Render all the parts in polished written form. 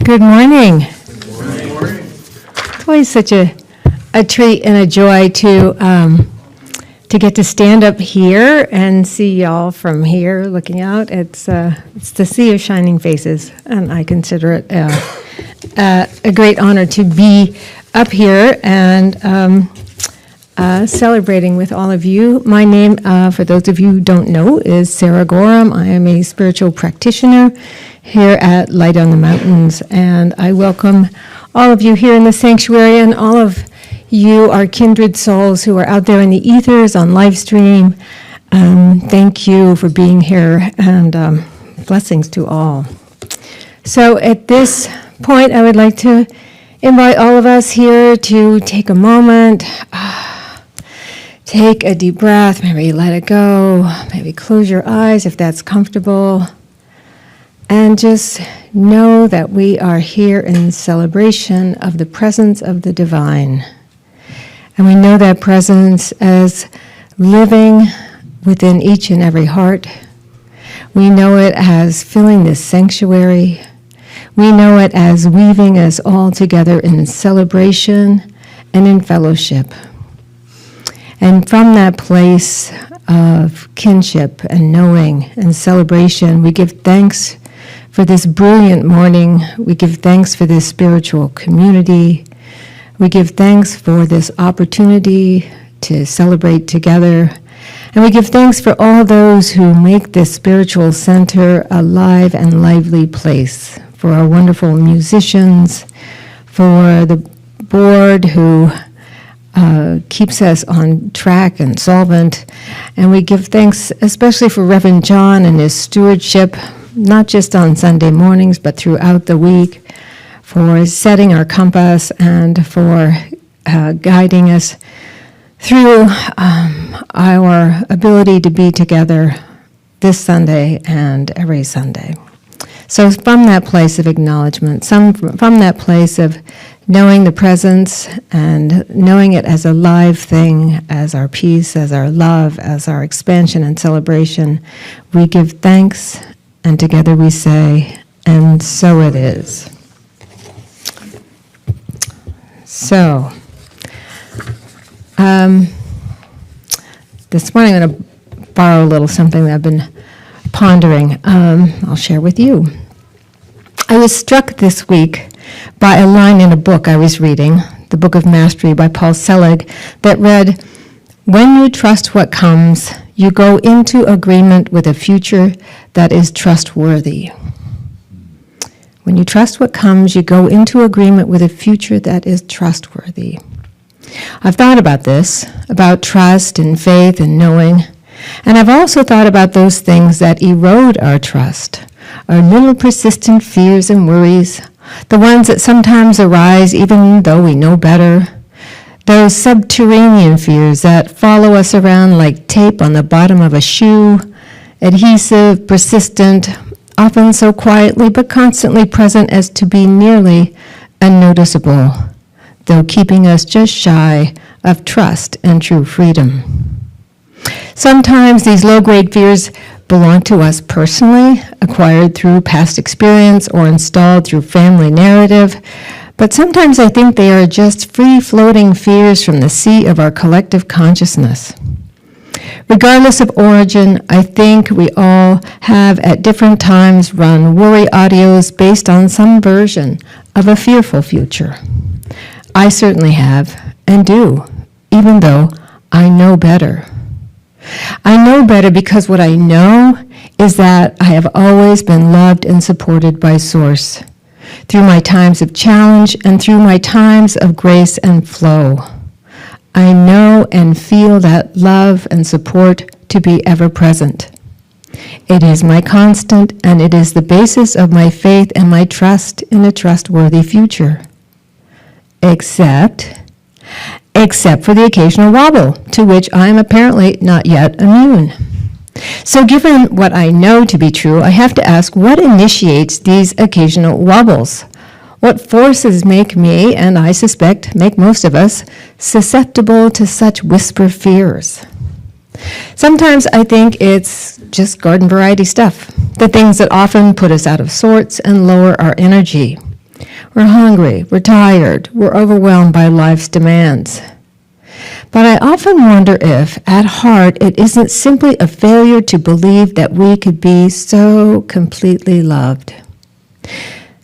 Good morning. Good morning. It's always such a treat and a joy to get to stand up here and see y'all from here looking out. It's the sea of shining faces, and I consider it a great honor to be up here and celebrating with all of you. My name, for those of you who don't know, is Sara Gorham. I am a spiritual practitioner here at Light on the Mountains, and I welcome all of you here in the sanctuary, and all of you are kindred souls who are out there in the ethers on live stream. Thank you for being here, and blessings to all. So at this point, I would like to invite all of us here to take a moment, take a deep breath, maybe let it go, maybe close your eyes if that's comfortable, and just know that we are here in celebration of the presence of the divine. And we know that presence as living within each and every heart. We know it as filling this sanctuary. We know it as weaving us all together in celebration and in fellowship. And from that place of kinship and knowing and celebration, we give thanks for this brilliant morning. We give thanks for this spiritual community. We give thanks for this opportunity to celebrate together. And we give thanks for all those who make this spiritual center a live and lively place, for our wonderful musicians, for the board who keeps us on track and solvent. And we give thanks especially for Reverend John and his stewardship, not just on Sunday mornings, but throughout the week, for setting our compass and for guiding us through our ability to be together this Sunday and every Sunday. So from that place of acknowledgement, from that place of knowing the presence and knowing it as a live thing, as our peace, as our love, as our expansion and celebration, we give thanks, and together we say, and so it is. So, this morning I'm going to borrow a little something that I've been pondering. I'll share with you. I was struck this week by a line in a book I was reading, the Book of Mastery by Paul Selig, that read, "When you trust what comes, you go into agreement with a future that is trustworthy." When you trust what comes, you go into agreement with a future that is trustworthy. I've thought about this, about trust and faith and knowing, and I've also thought about those things that erode our trust, our little persistent fears and worries, the ones that sometimes arise even though we know better, those subterranean fears that follow us around like tape on the bottom of a shoe, adhesive, persistent, often so quietly but constantly present as to be nearly unnoticeable, though keeping us just shy of trust and true freedom. Sometimes these low-grade fears belong to us personally, acquired through past experience or installed through family narrative, but sometimes I think they are just free-floating fears from the sea of our collective consciousness. Regardless of origin, I think we all have at different times run worry audios based on some version of a fearful future. I certainly have and do, even though I know better. I know better because what I know is that I have always been loved and supported by Source, through my times of challenge and through my times of grace and flow. I know and feel that love and support to be ever present. It is my constant, and it is the basis of my faith and my trust in a trustworthy future. Except for the occasional wobble, to which I am apparently not yet immune. So given what I know to be true, I have to ask, what initiates these occasional wobbles? What forces make me, and I suspect make most of us, susceptible to such whisper fears? Sometimes I think it's just garden variety stuff, the things that often put us out of sorts and lower our energy. We're hungry, we're tired, we're overwhelmed by life's demands. But I often wonder if, at heart, it isn't simply a failure to believe that we could be so completely loved.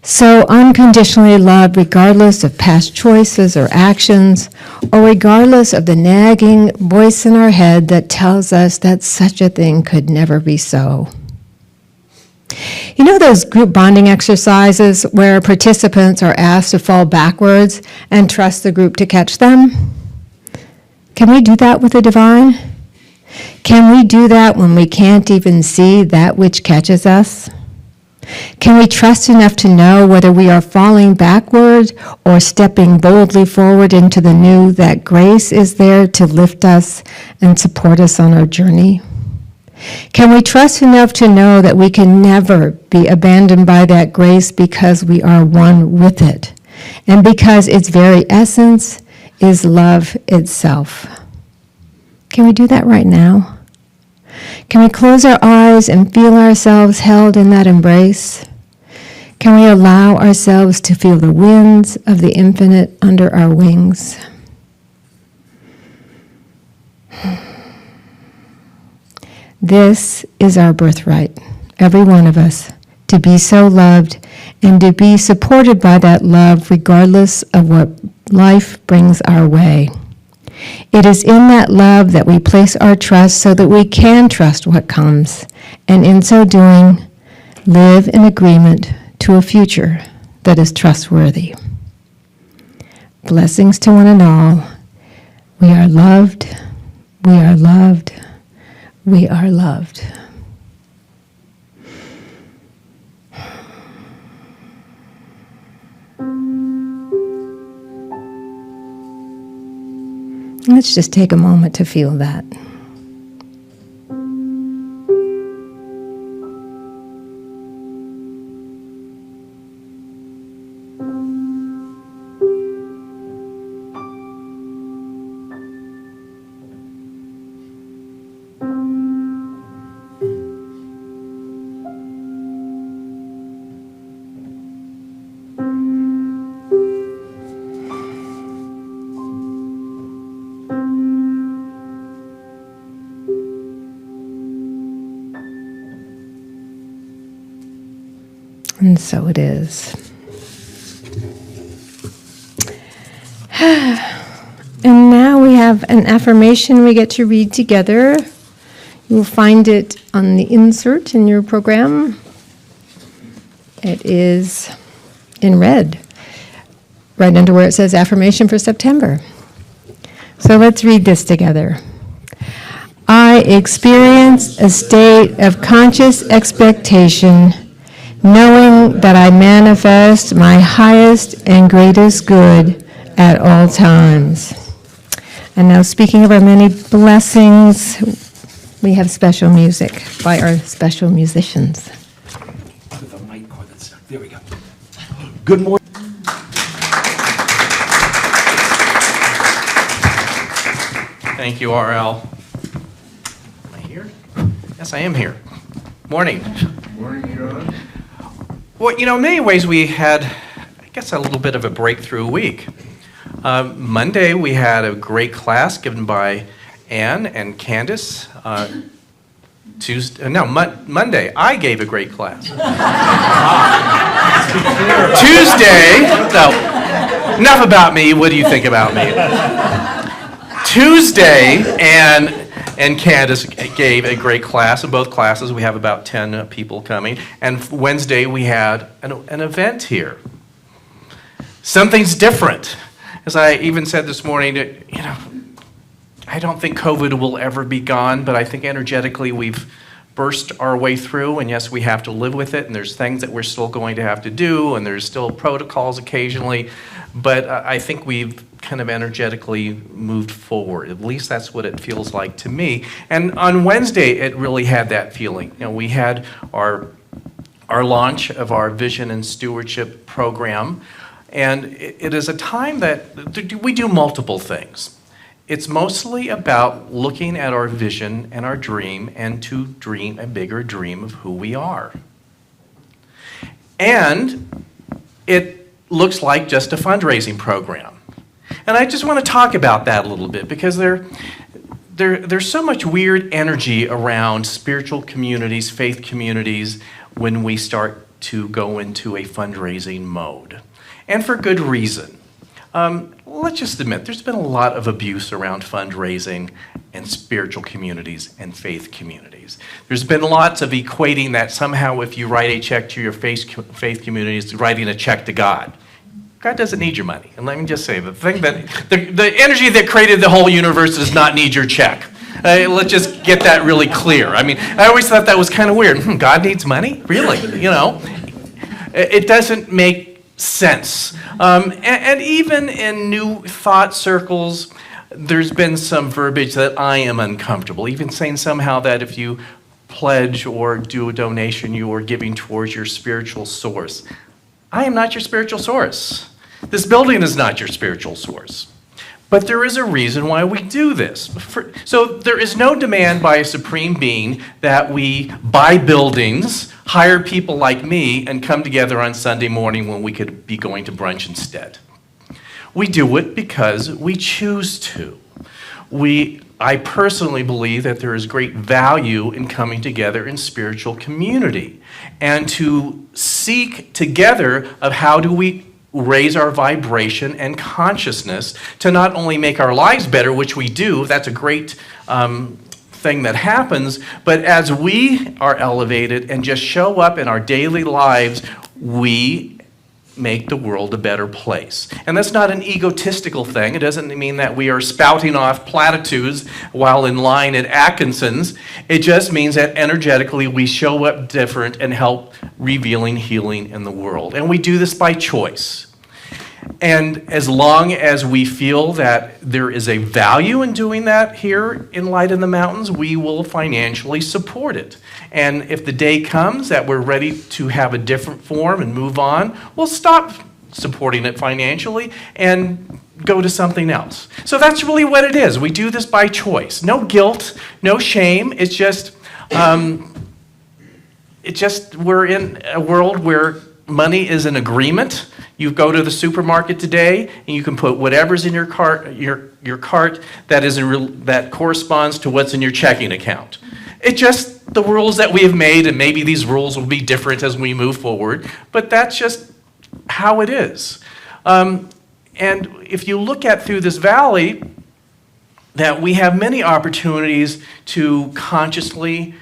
So unconditionally loved regardless of past choices or actions, or regardless of the nagging voice in our head that tells us that such a thing could never be so. You know those group bonding exercises where participants are asked to fall backwards and trust the group to catch them? Can we do that with the divine? Can we do that when we can't even see that which catches us? Can we trust enough to know whether we are falling backward or stepping boldly forward into the new, that grace is there to lift us and support us on our journey? Can we trust enough to know that we can never be abandoned by that grace because we are one with it, and because its very essence is love itself? Can we do that right now? Can we close our eyes and feel ourselves held in that embrace? Can we allow ourselves to feel the winds of the infinite under our wings? This is our birthright, every one of us, to be so loved and to be supported by that love regardless of what life brings our way. It is in that love that we place our trust so that we can trust what comes, and in so doing, live in agreement to a future that is trustworthy. Blessings to one and all. We are loved. We are loved. We are loved. Let's just take a moment to feel that. And so it is. And now we have an affirmation we get to read together. You will find it on the insert in your program. It is in red, right under where it says Affirmation for September. So let's read this together. I experience a state of conscious expectation, knowing that I manifest my highest and greatest good at all times. And now, speaking of our many blessings, we have special music by our special musicians. There we go. Good morning. Thank you, RL. Am I here? Yes, I am here. Morning. Morning, John. Well, in many ways we had, I guess, a little bit of a breakthrough week. Monday we had a great class given by Anne and Candace. Monday I gave a great class. Tuesday, no, enough about me. What do you think about me? Tuesday, Anne and Candace gave a great class. In both classes, we have about 10 people coming. And Wednesday, we had an event here. Something's different. As I even said this morning, I don't think COVID will ever be gone, but I think energetically we've burst our way through, and yes, we have to live with it, and there's things that we're still going to have to do, and there's still protocols occasionally, but I think we've kind of energetically moved forward. At least that's what it feels like to me. And on Wednesday, it really had that feeling. We had our launch of our Vision and Stewardship program, and it is a time that we do multiple things. It's mostly about looking at our vision and our dream and to dream a bigger dream of who we are. And it looks like just a fundraising program. And I just want to talk about that a little bit because there's so much weird energy around spiritual communities, faith communities, when we start to go into a fundraising mode. And for good reason. Let's just admit, there's been a lot of abuse around fundraising and spiritual communities and faith communities. There's been lots of equating that somehow if you write a check to your faith community, it's writing a check to God. God doesn't need your money. And let me just say, the energy that created the whole universe does not need your check. Let's just get that really clear. I mean, I always thought that was kind of weird. God needs money? Really? You know? It doesn't make sense. And even in new thought circles, there's been some verbiage that I am uncomfortable, even saying somehow that if you pledge or do a donation, you are giving towards your spiritual source. I am not your spiritual source. This building is not your spiritual source. But there is a reason why we do this. So there is no demand by a supreme being that we buy buildings, hire people like me, and come together on Sunday morning when we could be going to brunch instead. We do it because we choose to. I personally believe that there is great value in coming together in spiritual community and to seek together of how do we raise our vibration and consciousness to not only make our lives better, which we do, that's a great thing that happens, but as we are elevated and just show up in our daily lives, we make the world a better place. And that's not an egotistical thing. It doesn't mean that we are spouting off platitudes while in line at Atkinson's. It just means that energetically we show up different and help revealing healing in the world. And we do this by choice. And as long as we feel that there is a value in doing that here in Light in the Mountains, we will financially support it. And if the day comes that we're ready to have a different form and move on, we'll stop supporting it financially and go to something else. So that's really what it is. We do this by choice. No guilt, no shame. It's just we're in a world where money is an agreement. You go to the supermarket today, and you can put whatever's in your cart, your cart that corresponds to what's in your checking account. It's just the rules that we have made, and maybe these rules will be different as we move forward, but that's just how it is. And if you look at through this valley, that we have many opportunities to consciously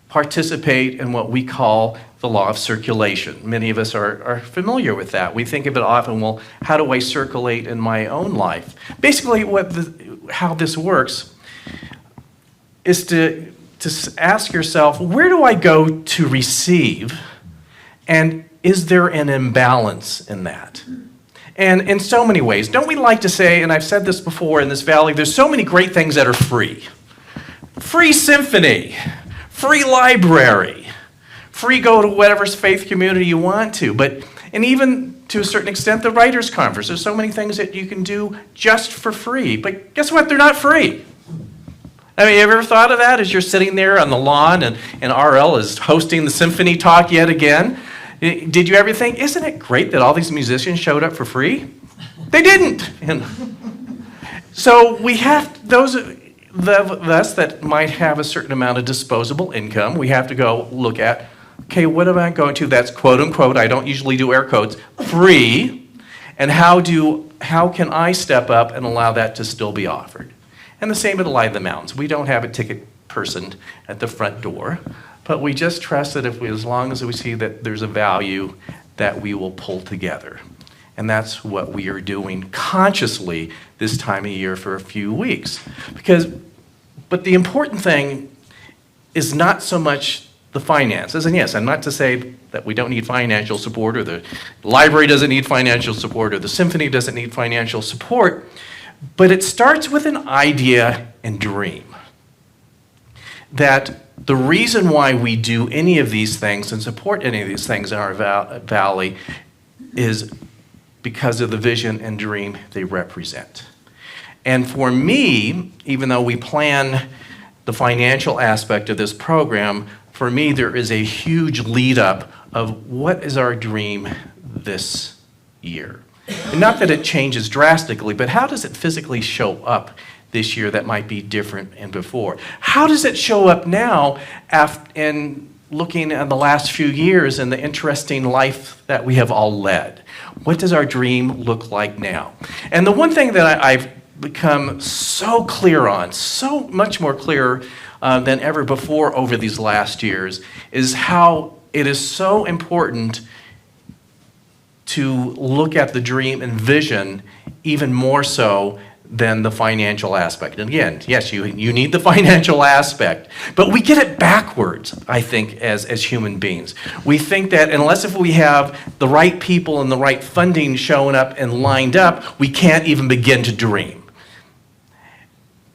participate in what we call the law of circulation. Many of us are familiar with that. We think of it often, well, how do I circulate in my own life? Basically, how this works is to ask yourself, where do I go to receive? And is there an imbalance in that? And in so many ways, don't we like to say, and I've said this before in this valley, there's so many great things that are free. Free symphony, free library, free go to whatever faith community you want to, and even to a certain extent, the writers' conference. There's so many things that you can do just for free, but guess what? They're not free. I mean, have you ever thought of that as you're sitting there on the lawn and RL is hosting the symphony talk yet again? Did you ever think, isn't it great that all these musicians showed up for free? They didn't. So we have those of us that might have a certain amount of disposable income, we have to go look at, okay, what am I going to, that's quote unquote, I don't usually do air quotes, free, and how can I step up and allow that to still be offered? And the same at Light in the Mountains. We don't have a ticket person at the front door, but we just trust that as long as we see that there's a value, that we will pull together. And that's what we are doing consciously this time of year for a few weeks. But the important thing is not so much the finances. And yes, I'm not to say that we don't need financial support, or the library doesn't need financial support, or the symphony doesn't need financial support, but it starts with an idea and dream. That the reason why we do any of these things and support any of these things in our valley is because of the vision and dream they represent. And for me, even though we plan the financial aspect of this program, for me there is a huge lead up of what is our dream this year? And not that it changes drastically, but how does it physically show up this year that might be different than before? How does it show up now in looking at the last few years and the interesting life that we have all led? What does our dream look like now? And the one thing that I've become so clear on, so much more clear than ever before over these last years, is how it is so important to look at the dream and vision even more so than the financial aspect. And again, yes, you need the financial aspect, but we get it backwards, I think, as human beings. We think that unless if we have the right people and the right funding showing up and lined up, we can't even begin to dream.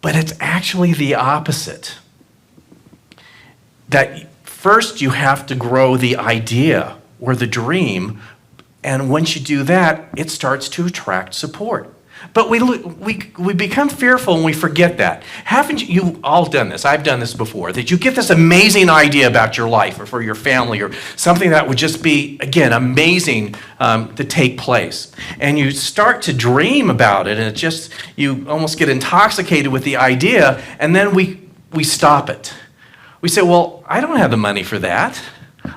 But it's actually the opposite. That first you have to grow the idea or the dream, and once you do that, it starts to attract support. But we become fearful and we forget that. Haven't you all done this? I've done this before, that you get this amazing idea about your life or for your family or something that would just be, again, amazing to take place. And you start to dream about it, and it just, you almost get intoxicated with the idea, and then we stop it. We say, well, I don't have the money for that.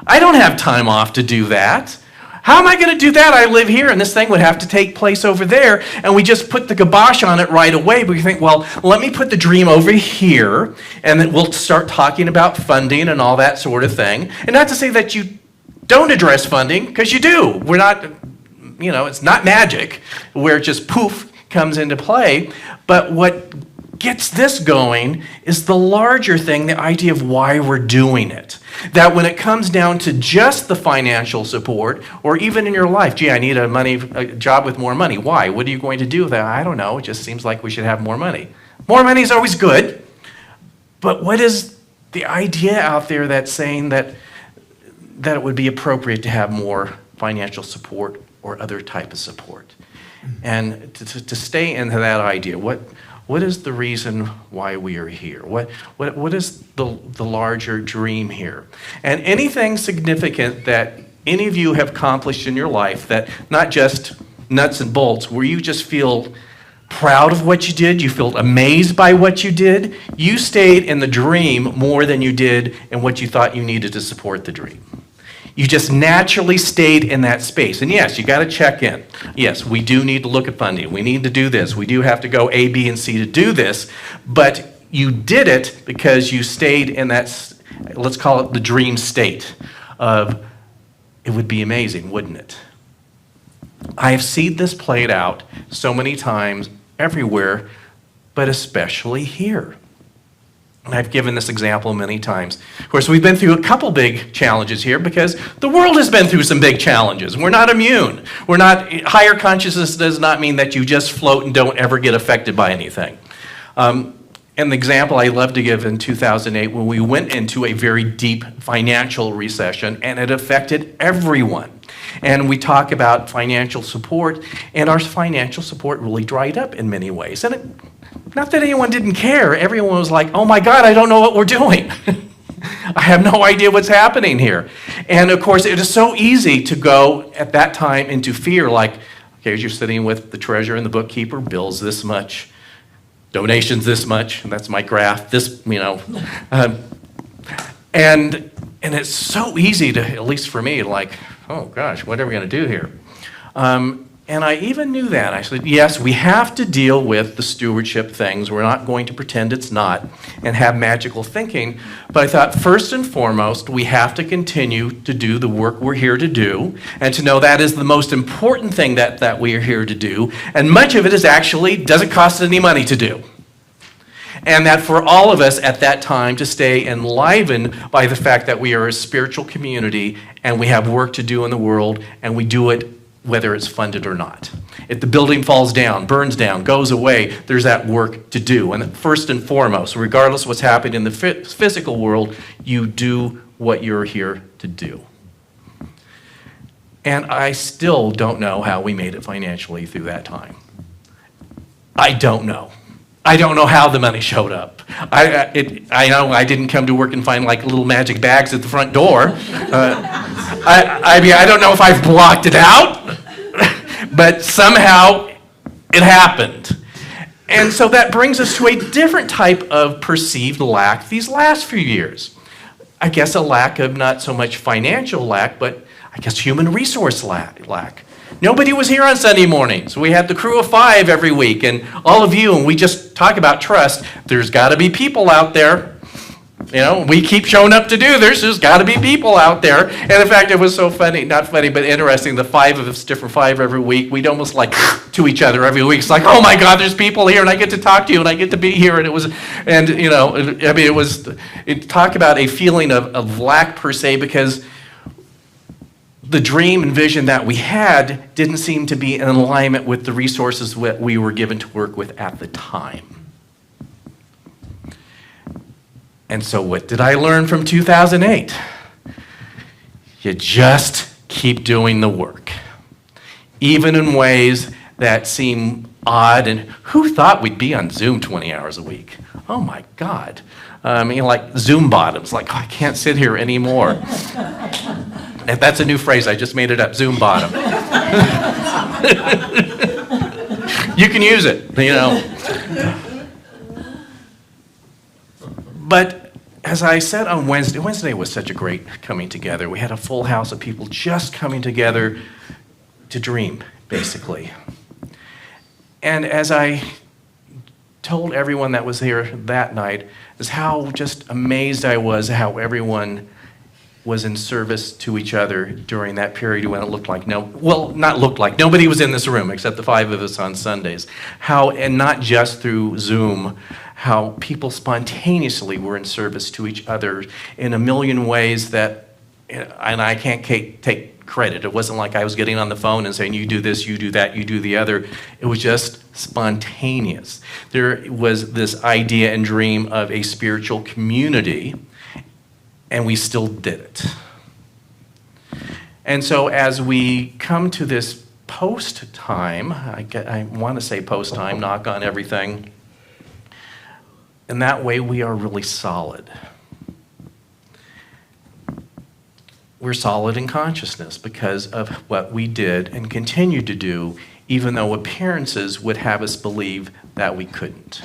I don't have time off to do that. How am I going to do that? I live here, and this thing would have to take place over there. And we just put the kibosh on it right away. But we think, well, let me put the dream over here, and then we'll start talking about funding and all that sort of thing. And not to say that you don't address funding, because you do. We're not, it's not magic where it just poof comes into play. But what gets this going is the larger thing, the idea of why we're doing it. That when it comes down to just the financial support, or even in your life, gee, I need a job with more money. Why? What are you going to do with that? I don't know. It just seems like we should have more money. More money is always good. But what is the idea out there that's saying that it would be appropriate to have more financial support or other type of support? And to stay into that idea, what is the reason why we are here? What is the larger dream here? And anything significant that any of you have accomplished in your life, that not just nuts and bolts, where you just feel proud of what you did, you feel amazed by what you did, you stayed in the dream more than you did in what you thought you needed to support the dream. You just naturally stayed in that space. And yes, you got to check in. Yes, we do need to look at funding. We need to do this. We do have to go A, B, and C to do this. But you did it because you stayed in that, let's call it the dream state of, it would be amazing, wouldn't it? I have seen this played out so many times everywhere, but especially here. And I've given this example many times. Of course, we've been through a couple big challenges here because the world has been through some big challenges. We're not immune. Higher consciousness does not mean that you just float and don't ever get affected by anything. And the example I love to give in 2008, when we went into a very deep financial recession, and it affected everyone. And we talk about financial support, and our financial support really dried up in many ways. And not that anyone didn't care. Everyone was like, oh my God, I don't know what we're doing. I have no idea what's happening here. And of course, it is so easy to go at that time into fear, like, okay, as you're sitting with the treasurer and the bookkeeper, bills this much, donations this much, and that's my graph, this, and it's so easy to, at least for me, like, oh gosh, what are we going to do here? And I even knew that. I said, yes, we have to deal with the stewardship things. We're not going to pretend it's not and have magical thinking. But I thought, first and foremost, we have to continue to do the work we're here to do and to know that is the most important thing that we are here to do. And much of it is actually doesn't cost any money to do. And that for all of us at that time to stay enlivened by the fact that we are a spiritual community and we have work to do in the world and we do it whether it's funded or not. If the building falls down, burns down, goes away, there's that work to do. And first and foremost, regardless of what's happening in the physical world, you do what you're here to do. And I still don't know how we made it financially through that time. I don't know. I don't know how the money showed up. I know I didn't come to work and find like little magic bags at the front door. I don't know if I've blocked it out, but somehow it happened. And so that brings us to a different type of perceived lack these last few years. I guess a lack of not so much financial lack, but I guess human resource lack. Nobody was here on Sunday mornings. We had the crew of 5 every week, and all of you, and we just talk about trust. There's got to be people out there. You know, we keep showing up to do this. There's got to be people out there. And in fact, it was so funny, not funny, but interesting. The 5 of us, different 5 every week, we'd almost like to each other every week. It's like, oh my God, there's people here, and I get to talk to you, and I get to be here. And it was, and you know, I mean, talk about a feeling of lack per se, because the dream and vision that we had didn't seem to be in alignment with the resources that we were given to work with at the time. And so what did I learn from 2008? You just keep doing the work, even in ways that seem odd. And who thought we'd be on Zoom 20 hours a week? Oh my God. I mean, like Zoom bottoms, like, oh, I can't sit here anymore. And that's a new phrase, I just made it up, Zoom bottom. You can use it, you know. But as I said on Wednesday was such a great coming together. We had a full house of people just coming together to dream, basically. And as I told everyone that was here that night, is how just amazed I was how everyone was in service to each other during that period when it looked like nobody was in this room except the 5 of us on Sundays. How, and not just through Zoom, how people spontaneously were in service to each other in a million ways that, and I can't take credit. It wasn't like I was getting on the phone and saying, you do this, you do that, you do the other. It was just spontaneous. There was this idea and dream of a spiritual community, and we still did it. And so as we come to this post time, I want to say post time, knock on everything, and that way we are really solid. We're solid in consciousness because of what we did and continue to do, even though appearances would have us believe that we couldn't.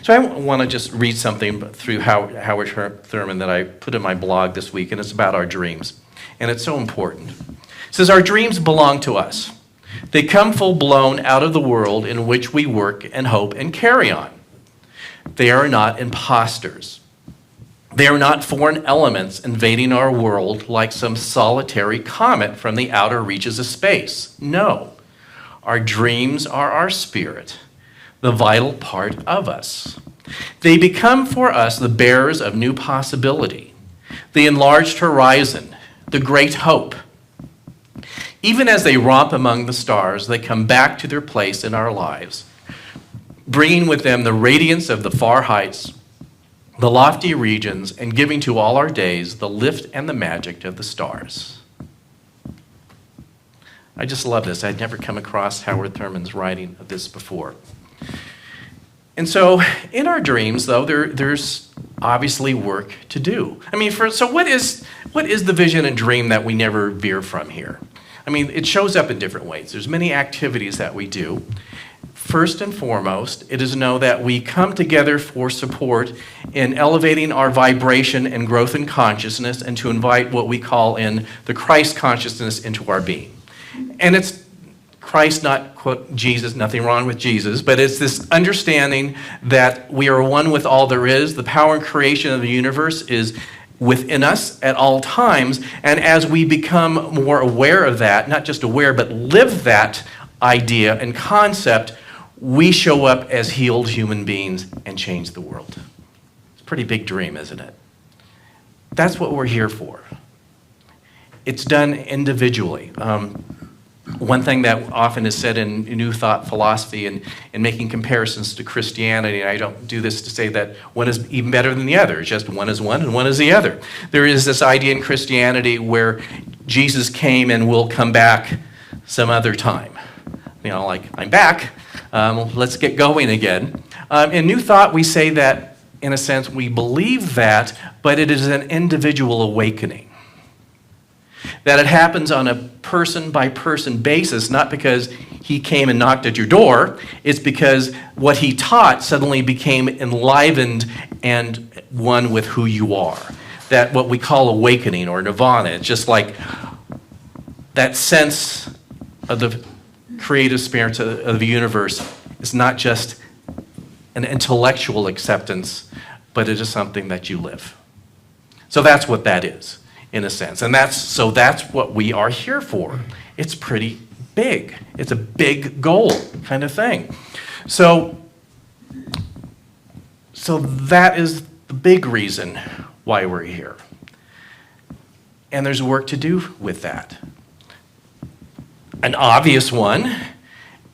So I want to just read something through Howard Thurman that I put in my blog this week, and it's about our dreams. And it's so important. It says, our dreams belong to us. They come full-blown out of the world in which we work and hope and carry on. They are not imposters. They are not foreign elements invading our world like some solitary comet from the outer reaches of space. No. Our dreams are our spirit, the vital part of us. They become for us the bearers of new possibility, the enlarged horizon, the great hope. Even as they romp among the stars, they come back to their place in our lives, bringing with them the radiance of the far heights, the lofty regions, and giving to all our days the lift and the magic of the stars. I just love this. I'd never come across Howard Thurman's writing of this before. And so in our dreams, though, there's obviously work to do. I mean, so what is the vision and dream that we never veer from here? I mean, it shows up in different ways. There's many activities that we do. First and foremost, it is to know that we come together for support in elevating our vibration and growth in consciousness and to invite what we call in the Christ consciousness into our being. And it's Christ, not quote Jesus, nothing wrong with Jesus, but it's this understanding that we are one with all there is. The power and creation of the universe is within us at all times. And as we become more aware of that, not just aware, but live that idea and concept, we show up as healed human beings and change the world. It's a pretty big dream, isn't it? That's what we're here for. It's done individually. One thing that often is said in New Thought philosophy and making comparisons to Christianity, and I don't do this to say that one is even better than the other, it's just one is one and one is the other. There is this idea in Christianity where Jesus came and will come back some other time. You know, like, I'm back, let's get going again. In New Thought, we say that, in a sense, we believe that, but it is an individual awakening. That it happens on a person-by-person basis, not because he came and knocked at your door. It's because what he taught suddenly became enlivened and one with who you are. That what we call awakening or nirvana. It's just like that sense of the creative spirit of the universe is not just an intellectual acceptance, but it is something that you live. So that's what that is, in a sense. And that's what we are here for. It's pretty big. It's a big goal kind of thing. So that is the big reason why we're here. And there's work to do with that. An obvious one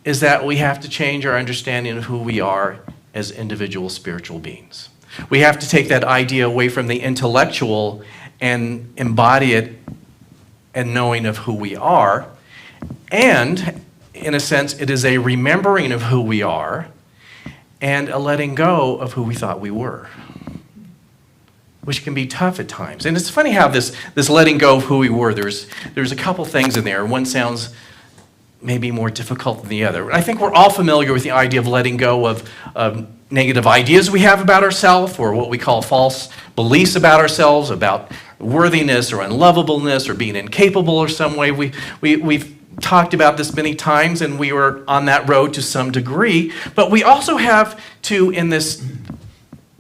is that we have to change our understanding of who we are as individual spiritual beings. We have to take that idea away from the intellectual and embody it in knowing of who we are. And, in a sense, it is a remembering of who we are and a letting go of who we thought we were, which can be tough at times. And it's funny how this letting go of who we were, there's a couple things in there. One sounds maybe more difficult than the other. I think we're all familiar with the idea of letting go of negative ideas we have about ourselves, or what we call false beliefs about ourselves, about worthiness or unlovableness or being incapable or some way. We've talked about this many times, and we were on that road to some degree. But we also have to, in this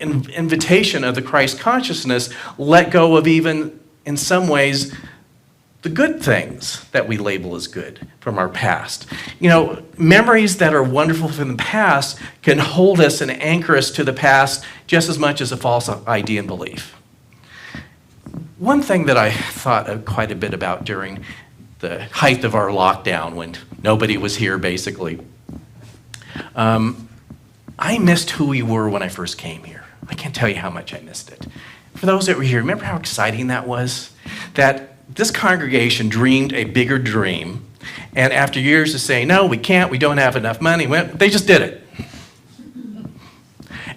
invitation of the Christ consciousness, let go of even, in some ways, the good things that we label as good from our past. You know, memories that are wonderful from the past can hold us and anchor us to the past just as much as a false idea and belief. One thing that I thought quite a bit about during the height of our lockdown, when nobody was here basically, I missed who we were when I first came here. I can't tell you how much I missed it. For those that were here, remember how exciting that was? That this congregation dreamed a bigger dream, and after years of saying, no, we can't, we don't have enough money, they just did it.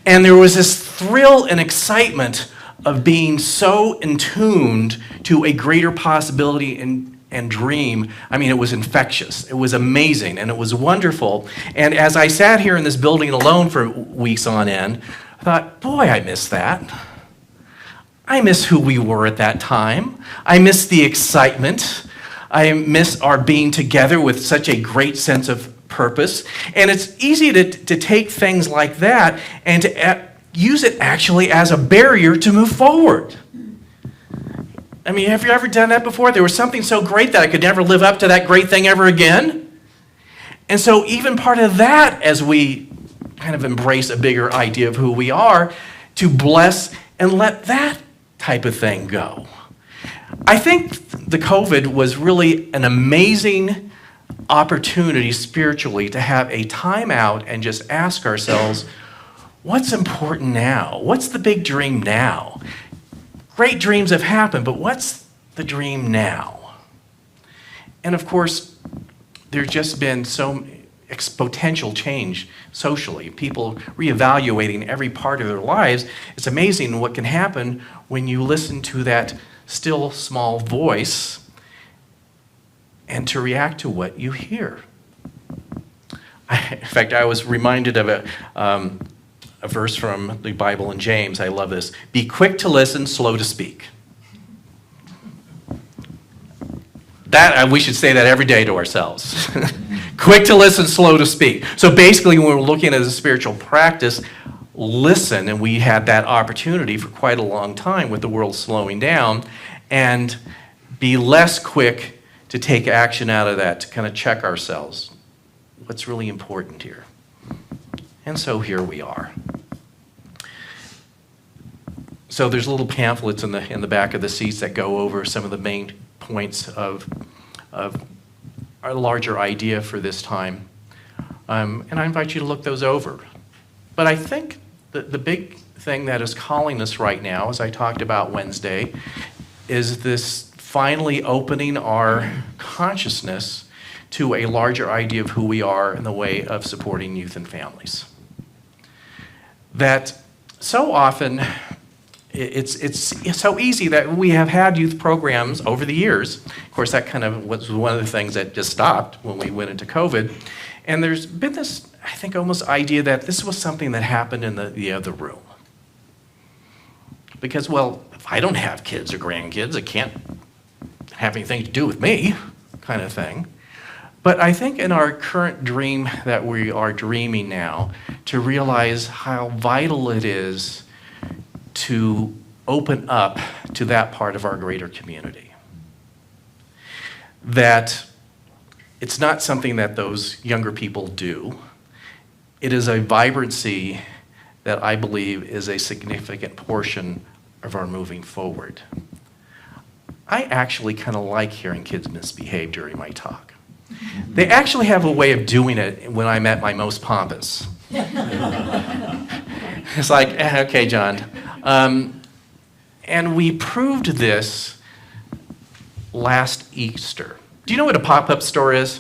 And there was this thrill and excitement of being so attuned to a greater possibility and dream. I mean, it was infectious. It was amazing, and it was wonderful. And as I sat here in this building alone for weeks on end, I thought, boy, I miss that. I miss who we were at that time. I miss the excitement. I miss our being together with such a great sense of purpose. And it's easy to take things like that and to use it actually as a barrier to move forward. I mean, have you ever done that before? There was something so great that I could never live up to that great thing ever again. And so even part of that, as we kind of embrace a bigger idea of who we are, to bless and let that type of thing go. I think the COVID was really an amazing opportunity spiritually to have a time out and just ask ourselves, what's important now? What's the big dream now? Great dreams have happened, but what's the dream now? And of course, there's just been so exponential change socially, people reevaluating every part of their lives. It's amazing what can happen when you listen to that still small voice and to react to what you hear. In fact, I was reminded of a verse from the Bible in James. I love this. Be quick to listen, slow to speak. We should say that every day to ourselves. Quick to listen, slow to speak. So basically, when we're looking at a spiritual practice, listen, and we had that opportunity for quite a long time with the world slowing down, and be less quick to take action out of that, to kind of check ourselves. What's really important here? And so here we are. So there's little pamphlets in the back of the seats that go over some of the main points of our larger idea for this time. And I invite you to look those over. But I think the big thing that is calling us right now, as I talked about Wednesday, is this finally opening our consciousness to a larger idea of who we are in the way of supporting youth and families. That so often it's so easy that we have had youth programs over the years. Of course, that kind of was one of the things that just stopped when we went into COVID. And there's been this, I think, almost idea that this was something that happened in the other room. Because, well, if I don't have kids or grandkids, it can't have anything to do with me, kind of thing. But I think in our current dream that we are dreaming now, to realize how vital it is to open up to that part of our greater community. That it's not something that those younger people do. It is a vibrancy that I believe is a significant portion of our moving forward. I actually kind of like hearing kids misbehave during my talk. They actually have a way of doing it when I'm at my most pompous. It's like, okay, John. And we proved this last Easter. Do you know what a pop-up store is?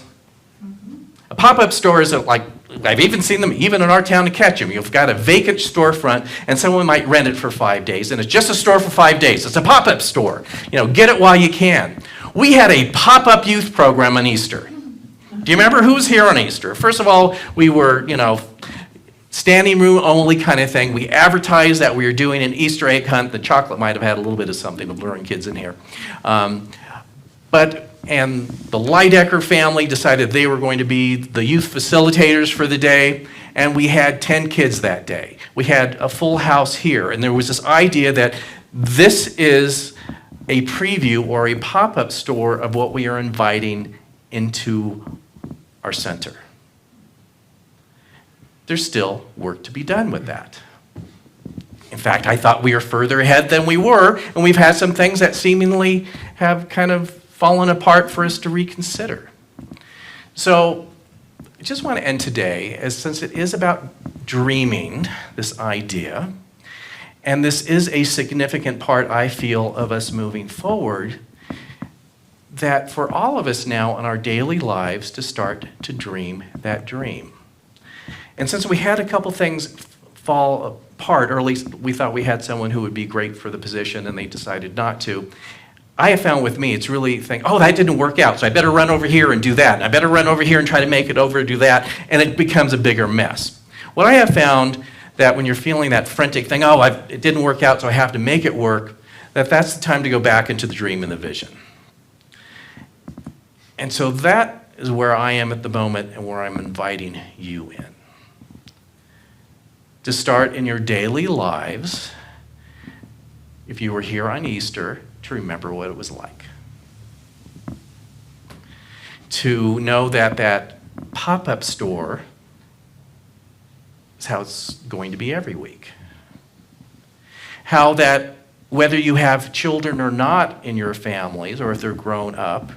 A pop-up store is like, I've even seen them even in our town in Ketchum. You've got a vacant storefront and someone might rent it for 5 days, and it's just a store for 5 days. It's a pop-up store. Get it while you can. We had a pop-up youth program on Easter. Do you remember who was here on Easter? First of all, we were, standing room only kind of thing. We advertised that we were doing an Easter egg hunt. The chocolate might have had a little bit of something of luring kids in here. And the Lydecker family decided they were going to be the youth facilitators for the day, and we had 10 kids that day. We had a full house here, and there was this idea that this is a preview or a pop-up store of what we are inviting into our center. There's still work to be done with that. In fact, I thought we were further ahead than we were, and we've had some things that seemingly have kind of fallen apart for us to reconsider. So I just want to end today, since it is about dreaming this idea, and this is a significant part, I feel, of us moving forward, that for all of us now in our daily lives to start to dream that dream. And since we had a couple things fall apart, or at least we thought we had someone who would be great for the position and they decided not to, I have found with me, it's really that didn't work out, so I better run over here and do that. And I better run over here and try to make it over and do that, and it becomes a bigger mess. What I have found that when you're feeling that frantic thing, it didn't work out, so I have to make it work, that's the time to go back into the dream and the vision. And so that is where I am at the moment and where I'm inviting you in. To start in your daily lives, if you were here on Easter, to remember what it was like. To know that pop-up store is how it's going to be every week. How that whether you have children or not in your families, or if they're grown up,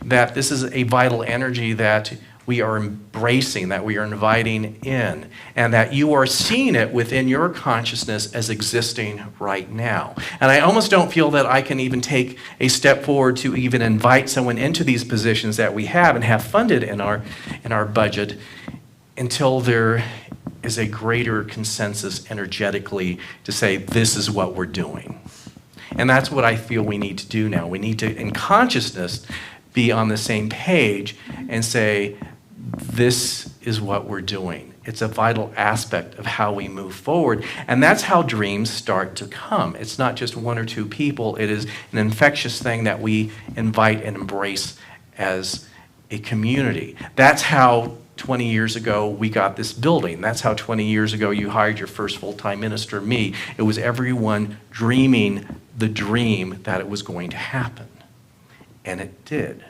that this is a vital energy that we are embracing, that we are inviting in, and that you are seeing it within your consciousness as existing right now. And I almost don't feel that I can even take a step forward to even invite someone into these positions that we have and have funded in our budget until there is a greater consensus energetically to say this is what we're doing. And that's what I feel we need to do now. We need to, in consciousness, be on the same page and say, this is what we're doing. It's a vital aspect of how we move forward. And that's how dreams start to come. It's not just one or two people. It is an infectious thing that we invite and embrace as a community. That's how 20 years ago we got this building. That's how 20 years ago you hired your first full-time minister, me. It was everyone dreaming the dream that it was going to happen. And it did.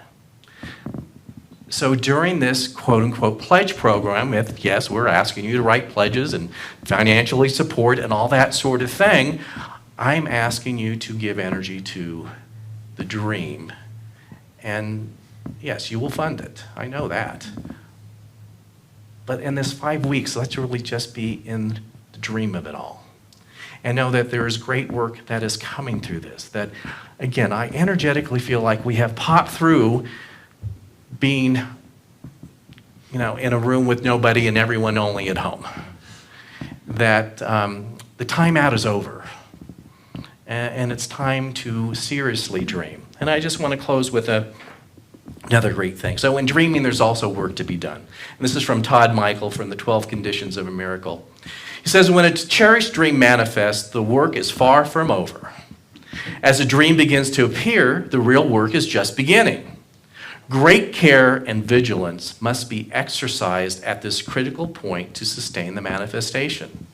So during this quote-unquote pledge program, yes, we're asking you to write pledges and financially support and all that sort of thing, I'm asking you to give energy to the dream. And yes, you will fund it. I know that. But in this 5 weeks, let's really just be in the dream of it all. And know that there is great work that is coming through this. That, again, I energetically feel like we have popped through being, in a room with nobody and everyone only at home. That the time out is over. and it's time to seriously dream. And I just want to close with another great thing. So in dreaming, there's also work to be done. And this is from Todd Michael from the 12 Conditions of a Miracle. He says, when a cherished dream manifests, the work is far from over. As a dream begins to appear, the real work is just beginning. Great care and vigilance must be exercised at this critical point to sustain the manifestation.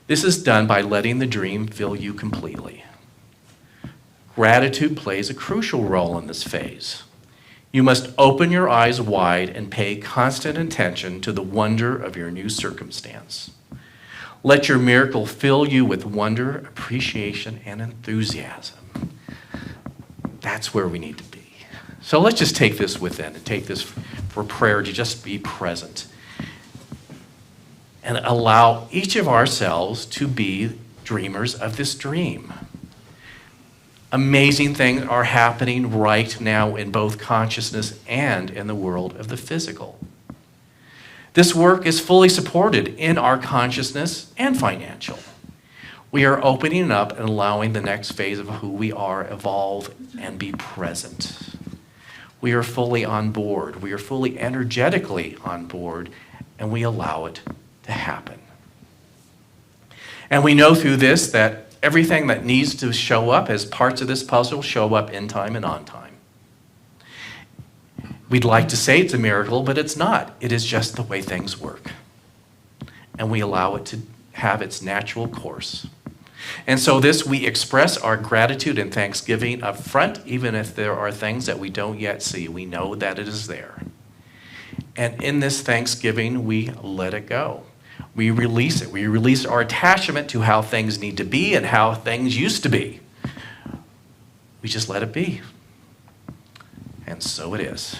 This is done by letting the dream fill you completely. Gratitude plays a crucial role in this phase. You must open your eyes wide and pay constant attention to the wonder of your new circumstance. Let your miracle fill you with wonder, appreciation, and enthusiasm. That's where we need to be. So let's just take this within and take this for prayer to just be present and allow each of ourselves to be dreamers of this dream. Amazing things are happening right now in both consciousness and in the world of the physical. This work is fully supported in our consciousness and financial. We are opening up and allowing the next phase of who we are evolve and be present. We are fully on board. We are fully energetically on board, and we allow it to happen. And we know through this that everything that needs to show up as parts of this puzzle show up in time and on time. We'd like to say it's a miracle, but it's not. It is just the way things work. And we allow it to have its natural course. And so we express our gratitude and thanksgiving up front, even if there are things that we don't yet see. We know that it is there. And in this thanksgiving, we let it go. We release it. We release our attachment to how things need to be and how things used to be. We just let it be. And so it is.